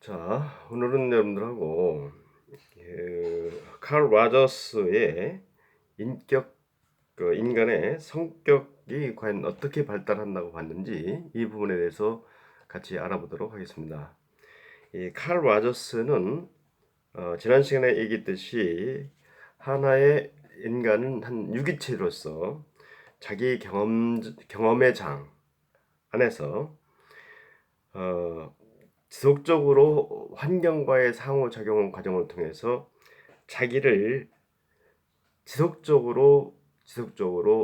자, 오늘은 여러분들하고 칼 라저스의 인격, 인간의 성격이 과연 어떻게 발달한다고 봤는지 이 부분에 대해서 같이 알아보도록 하겠습니다. 이 칼 라저스는 지난 시간에 얘기했듯이 하나의 인간은 한 유기체로서 자기 경험의 장 안에서 어, 지속적으로 환경과의 상호작용 과정을 통해서 자기를 지속적으로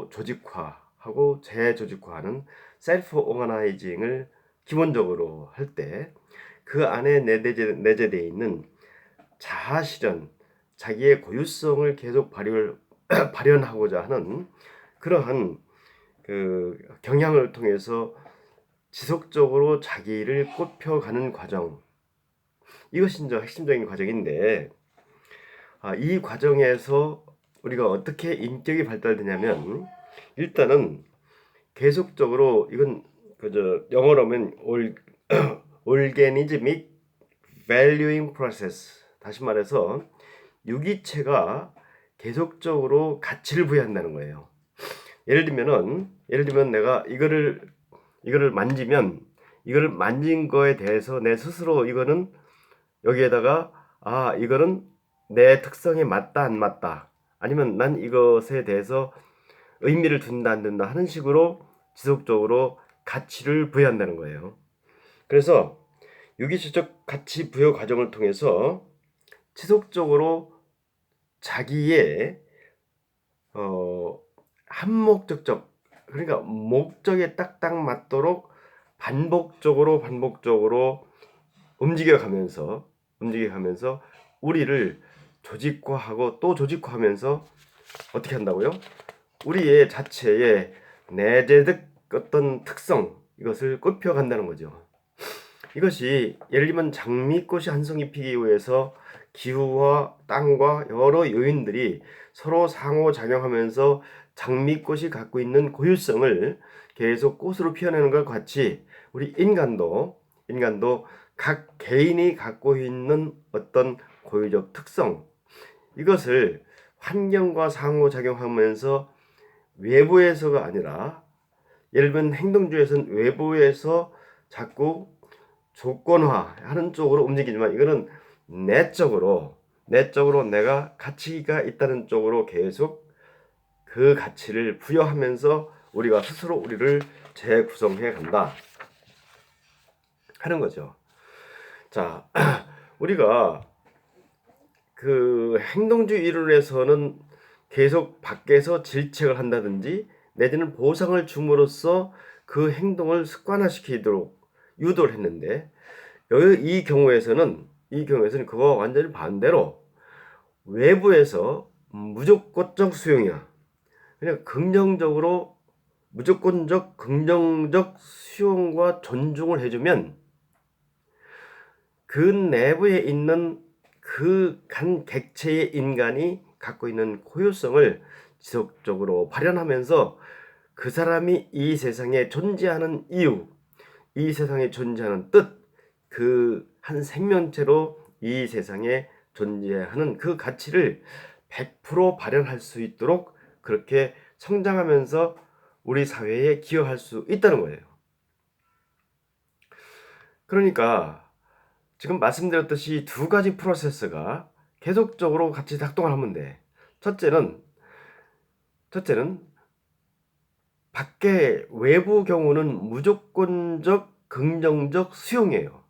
조직화하고 재조직화하는 셀프 오거나이징을 기본적으로 할 때 그 안에 내재되어 있는 자아 실현, 자기의 고유성을 계속 발현하고자 하는 그러한 그 경향을 통해서 지속적으로 자기를 꼽혀가는 과정, 이것이 이제 핵심적인 과정인데, 이 과정에서 우리가 어떻게 인격이 발달되냐면, 일단은 계속적으로 이건 그저 영어로 하면 organismic valuing process, 다시 말해서 유기체가 계속적으로 가치를 부여한다는 거예요. 예를 들면 내가 이거를 만지면, 이거를 만진 거에 대해서 내 스스로 이거는 여기에다가 이거는 내 특성에 맞다 안 맞다, 아니면 난 이것에 대해서 의미를 둔다 안 둔다 하는 식으로 지속적으로 가치를 부여한다는 거예요. 그래서 유기체적 가치 부여 과정을 통해서 지속적으로 자기의 한목적적, 그러니까 목적에 딱딱 맞도록 반복적으로 움직여가면서 우리를 조직화하고 또 조직화하면서 어떻게 한다고요? 우리의 자체의 내재적 어떤 특성, 이것을 꼽혀간다는 거죠. 이것이 예를 들면 장미꽃이 한 송이 피기 위해서 기후와 땅과 여러 요인들이 서로 상호작용하면서 장미꽃이 갖고 있는 고유성을 계속 꽃으로 피워내는 것 같이, 우리 인간도 각 개인이 갖고 있는 어떤 고유적 특성, 이것을 환경과 상호작용하면서 외부에서가 아니라, 예를 들면 행동주의에서는 외부에서 자꾸 조건화하는 쪽으로 움직이지만, 이거는 내적으로 내가 가치가 있다는 쪽으로 계속 그 가치를 부여하면서 우리가 스스로 우리를 재구성해 간다 하는 거죠. 자, 우리가 그 행동주의 이론에서는 계속 밖에서 질책을 한다든지 내지는 보상을 줌으로써 그 행동을 습관화시키도록 유도를 했는데, 이 경우에서는 그거와 완전히 반대로 외부에서 무조건적 수용이야. 그냥 무조건적 긍정적 수용과 존중을 해주면 그 내부에 있는 그 간 객체의 인간이 갖고 있는 고유성을 지속적으로 발현하면서 그 사람이 이 세상에 존재하는 이유, 이 세상에 존재하는 뜻, 그 한 생명체로 이 세상에 존재하는 그 가치를 100% 발현할 수 있도록 그렇게 성장하면서 우리 사회에 기여할 수 있다는 거예요. 그러니까 지금 말씀드렸듯이 두 가지 프로세스가 계속적으로 같이 작동을 하면 돼. 첫째는 밖에 외부 경우는 무조건적 긍정적 수용이에요.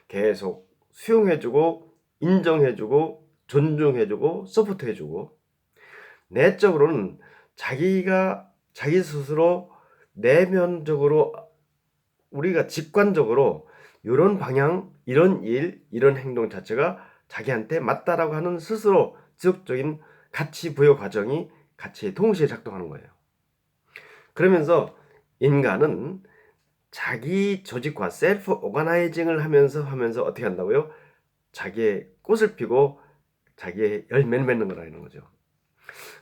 계속 수용해주고 인정해주고 존중해주고 서포트해주고, 내적으로는 자기 스스로 내면적으로 우리가 직관적으로 이런 방향, 이런 일, 이런 행동 자체가 자기한테 맞다라고 하는 스스로 지속적인 가치 부여 과정이 같이 동시에 작동하는 거예요. 그러면서 인간은 자기 조직화, 셀프 오거나이징을 하면서 어떻게 한다고요? 자기의 꽃을 피고 자기의 열매를 맺는 거라는 거죠.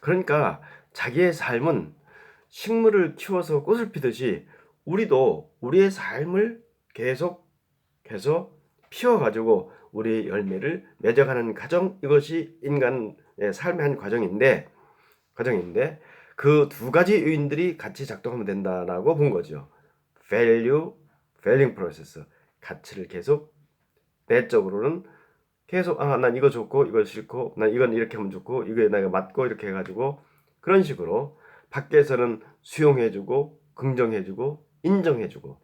그러니까 자기의 삶은 식물을 키워서 꽃을 피듯이 우리도 우리의 삶을 계속해서 피워가지고 우리의 열매를 맺어가는 과정, 이것이 인간의 삶의 한 과정인데 그 두 가지 요인들이 같이 작동하면 된다라고 본 거죠. value, valuing process. 가치를 계속 내적으로는 계속 난 이거 좋고 이거 싫고 난 이건 이렇게 하면 좋고 이거에 내가 맞고 이렇게 해가지고 그런 식으로 밖에서는 수용해주고 긍정해주고 인정해주고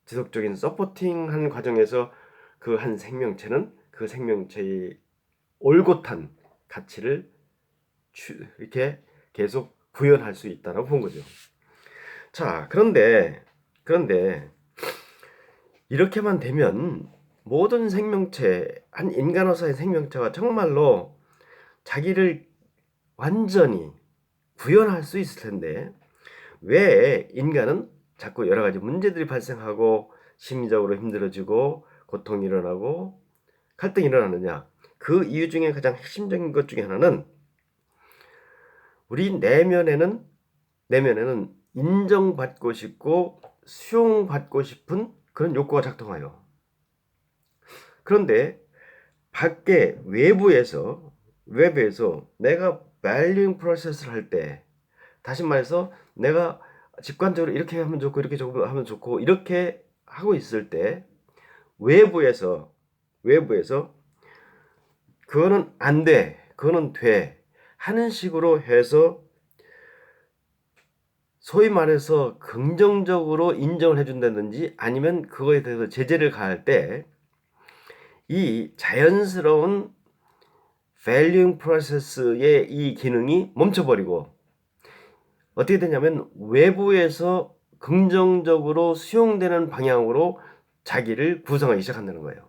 지속적인 서포팅하는 과정에서 그 한 생명체는 그 생명체의 올곧한 가치를 이렇게 계속 구현할 수 있다라고 본 거죠. 자, 그런데 이렇게만 되면 모든 생명체, 한 인간으로서의 생명체가 정말로 자기를 완전히 구현할 수 있을 텐데 왜 인간은 자꾸 여러 가지 문제들이 발생하고 심리적으로 힘들어지고 고통이 일어나고 갈등이 일어나느냐? 그 이유 중에 가장 핵심적인 것 중에 하나는 우리 내면에는 인정받고 싶고 수용받고 싶은 그런 욕구가 작동하여. 그런데 밖에 외부에서 내가 valuing process를 할 때, 다시 말해서 내가 직관적으로 이렇게 하면 좋고 이렇게 하면 좋고 이렇게 하고 있을 때 외부에서 그거는 안 돼, 그거는 돼 하는 식으로 해서 소위 말해서 긍정적으로 인정을 해준다든지 아니면 그거에 대해서 제재를 가할 때 이 자연스러운 valuing process의 이 기능이 멈춰버리고 어떻게 되냐면 외부에서 긍정적으로 수용되는 방향으로 자기를 구성하기 시작한다는 거예요.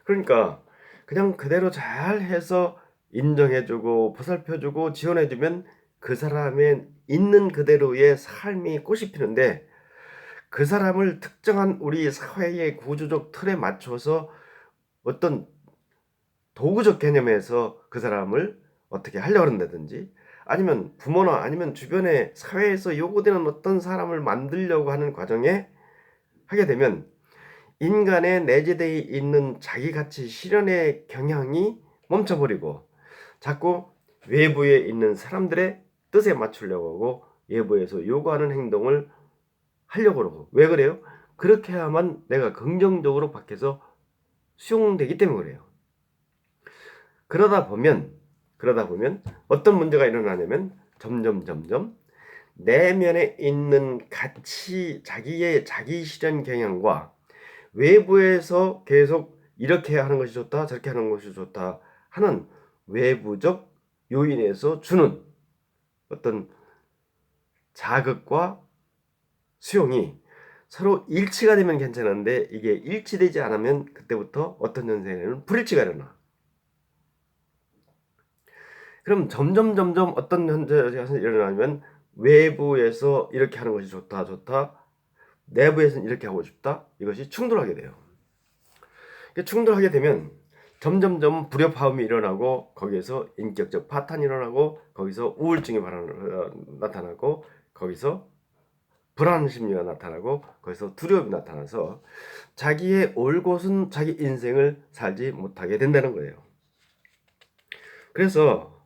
그러니까 그냥 그대로 잘 해서 인정해주고 보살펴주고 지원해주면 그 사람의 있는 그대로의 삶이 꽃이 피는데 그 사람을 특정한 우리 사회의 구조적 틀에 맞춰서 어떤 도구적 개념에서 그 사람을 어떻게 하려고 한다든지 아니면 부모나 아니면 주변의 사회에서 요구되는 어떤 사람을 만들려고 하는 과정에 하게 되면 인간의 내재되어 있는 자기가치 실현의 경향이 멈춰버리고 자꾸 외부에 있는 사람들의 뜻에 맞추려고 하고 외부에서 요구하는 행동을 하려고 그러고 왜 그래요? 그렇게 해야만 내가 긍정적으로 밖에서 수용되기 때문에 그래요. 그러다 보면 어떤 문제가 일어나냐면 점점 내면에 있는 가치, 자기 실현 경향과 외부에서 계속 이렇게 하는 것이 좋다, 저렇게 하는 것이 좋다 하는 외부적 요인에서 주는 어떤 자극과 수용이 서로 일치가 되면 괜찮은데 이게 일치되지 않으면 그때부터 어떤 현상에는 불일치가 일어나. 그럼 점점 어떤 현상이 일어나면 외부에서 이렇게 하는 것이 좋다. 내부에서는 이렇게 하고 싶다. 이것이 충돌하게 돼요. 충돌하게 되면 점점 불협화음이 일어나고 거기에서 인격적 파탄이 일어나고 거기서 우울증이 나타나고 거기서 불안 심리가 나타나고 거기서 두려움이 나타나서 자기의 올곧은 자기 인생을 살지 못하게 된다는 거예요. 그래서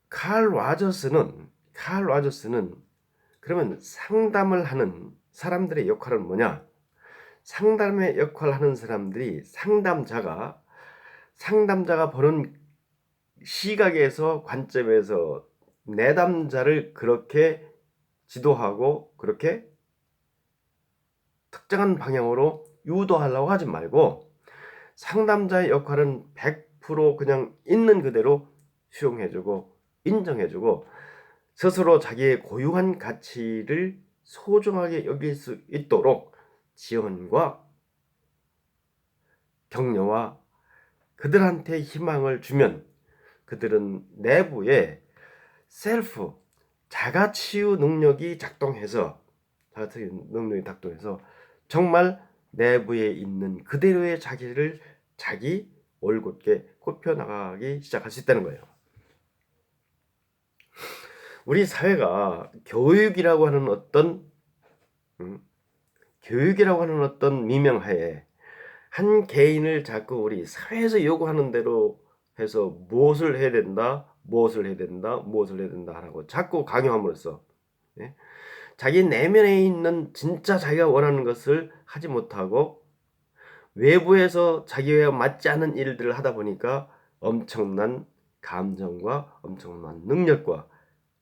칼 라저스는 그러면 상담을 하는 사람들의 역할은 뭐냐? 상담의 역할을 하는 사람들이 상담자가 보는 시각에서 관점에서 내담자를 그렇게 지도하고 그렇게 특정한 방향으로 유도하려고 하지 말고 상담자의 역할은 100% 그냥 있는 그대로 수용해주고 인정해주고 스스로 자기의 고유한 가치를 소중하게 여길 수 있도록 지원과 격려와 그들한테 희망을 주면 그들은 내부에 셀프 자가치유 능력이 작동해서 정말 내부에 있는 그대로의 자기를 자기 올곧게 굽혀나가기 시작할 수 있다는 거예요. 우리 사회가 교육이라고 하는 어떤 미명하에 한 개인을 자꾸 우리 사회에서 요구하는 대로 해서 무엇을 해야 된다, 무엇을 해야 된다, 무엇을 해야 된다 하라고 자꾸 강요함으로써, 예? 자기 내면에 있는 진짜 자기가 원하는 것을 하지 못하고 외부에서 자기와 맞지 않는 일들을 하다 보니까 엄청난 감정과 엄청난 능력과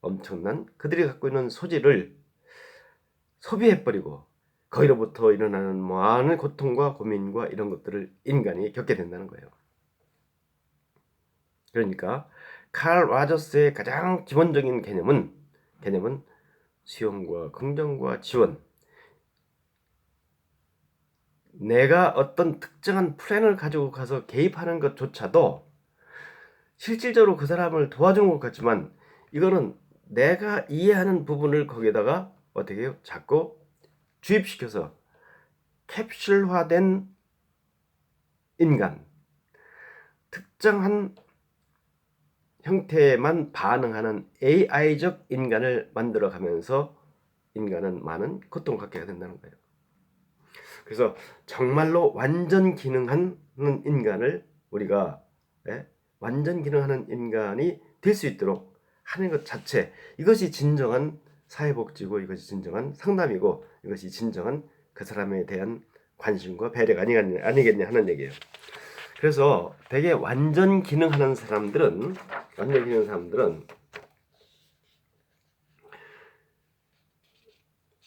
엄청난 그들이 갖고 있는 소질을 소비해버리고 거기로부터 일어나는 많은 고통과 고민과 이런 것들을 인간이 겪게 된다는 거예요. 그러니까 칼 라저스의 가장 기본적인 개념은 수용과 긍정과 지원. 내가 어떤 특정한 플랜을 가지고 가서 개입하는 것조차도 실질적으로 그 사람을 도와주는 것 같지만 이거는 내가 이해하는 부분을 거기에다가 어떻게 해요? 자꾸 주입시켜서 캡슐화된 인간, 특정한 형태에만 반응하는 AI적 인간을 만들어가면서 인간은 많은 고통을 갖게 된다는 거예요. 그래서 정말로 완전 기능하는 인간을 우리가 완전 기능하는 인간이 될 수 있도록 하는 것 자체, 이것이 진정한 사회복지고 이것이 진정한 상담이고 이것이 진정한 그 사람에 대한 관심과 배려가 아니겠냐 하는 얘기예요. 그래서 되게 완전 기능하는 사람들은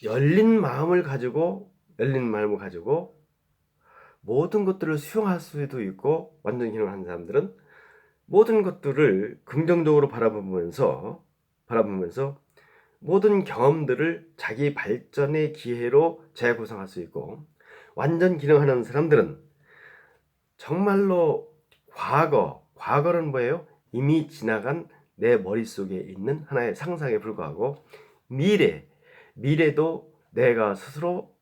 열린 마음을 가지고 모든 것들을 수용할 수도 있고, 완전 기능하는 사람들은 모든 것들을 긍정적으로 바라보면서 모든 경험들을 자기 발전의 기회로 재구성할 수 있고, 완전 기능하는 사람들은 정말로 과거는 뭐예요? 이미 지나간 내 머릿속에 있는 하나의 상상에 불과하고, 미래도 내가 스스로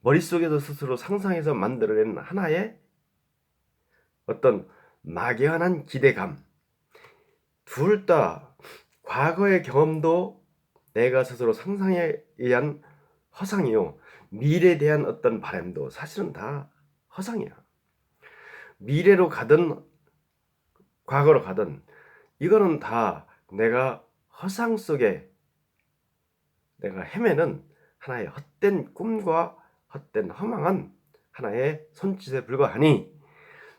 머릿속에서 스스로 상상해서 만들어낸 하나의 어떤 막연한 기대감. 둘 다 과거의 경험도 내가 스스로 상상에 의한 허상이요, 미래에 대한 어떤 바람도 사실은 다 허상이야. 미래로 가든 과거로 가든 이거는 다 내가 허상 속에 내가 헤매는 하나의 헛된 꿈과 헛된 허망한 하나의 손짓에 불과하니,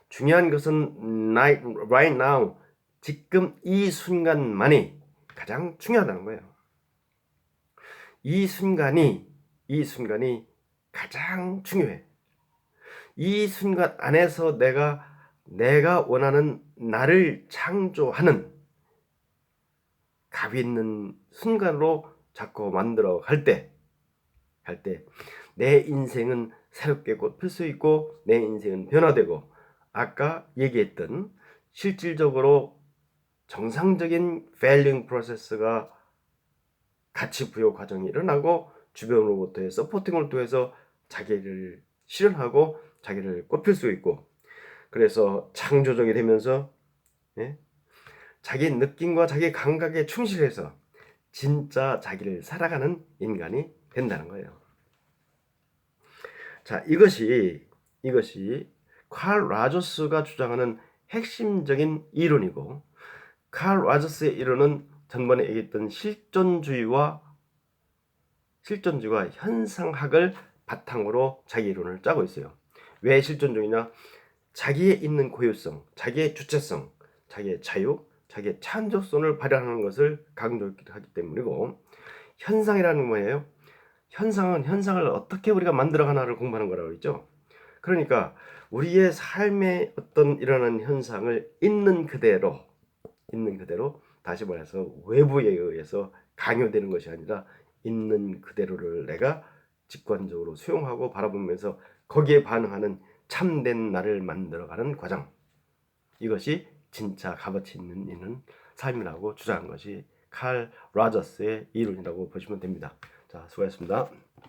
중요한 것은 right now, 지금 이 순간만이 가장 중요하다는 거예요. 이 순간이 가장 중요해. 이 순간 안에서 내가 원하는 나를 창조하는 값 있는 순간으로 자꾸 만들어 갈 때 내 인생은 새롭게 꽃필 수 있고, 내 인생은 변화되고, 아까 얘기했던 실질적으로 정상적인 valuing 프로세스가 가치 부여 과정이 일어나고, 주변으로부터의 서포팅을 통해서 자기를 실현하고 자기를 꽃필 수 있고, 그래서 창조적이 되면서 자기 느낌과 자기 감각에 충실해서 진짜 자기를 살아가는 인간이 된다는 거예요. 자, 이것이 칼 라저스가 주장하는 핵심적인 이론이고, 칼 라저스의 이론은 전번에 얘기했던 실존주의와 현상학을 바탕으로 자기 이론을 짜고 있어요. 왜 실존주의냐? 자기의 있는 고유성, 자기의 주체성, 자기의 자유, 자기의 창조성을 발현하는 것을 강조하기 때문이고, 현상이라는 뭐예요? 현상을 어떻게 우리가 만들어가나를 공부하는 거라고 했죠. 그러니까 우리의 삶에 어떤 일어나는 현상을 있는 그대로, 다시 말해서 외부에 의해서 강요되는 것이 아니라 있는 그대로를 내가 직관적으로 수용하고 바라보면서 거기에 반응하는 참된 나를 만들어가는 과정, 이것이 진짜 값어치 있는 삶이라고 주장한 것이 칼 라저스의 이론이라고 보시면 됩니다. 자, 수고하셨습니다.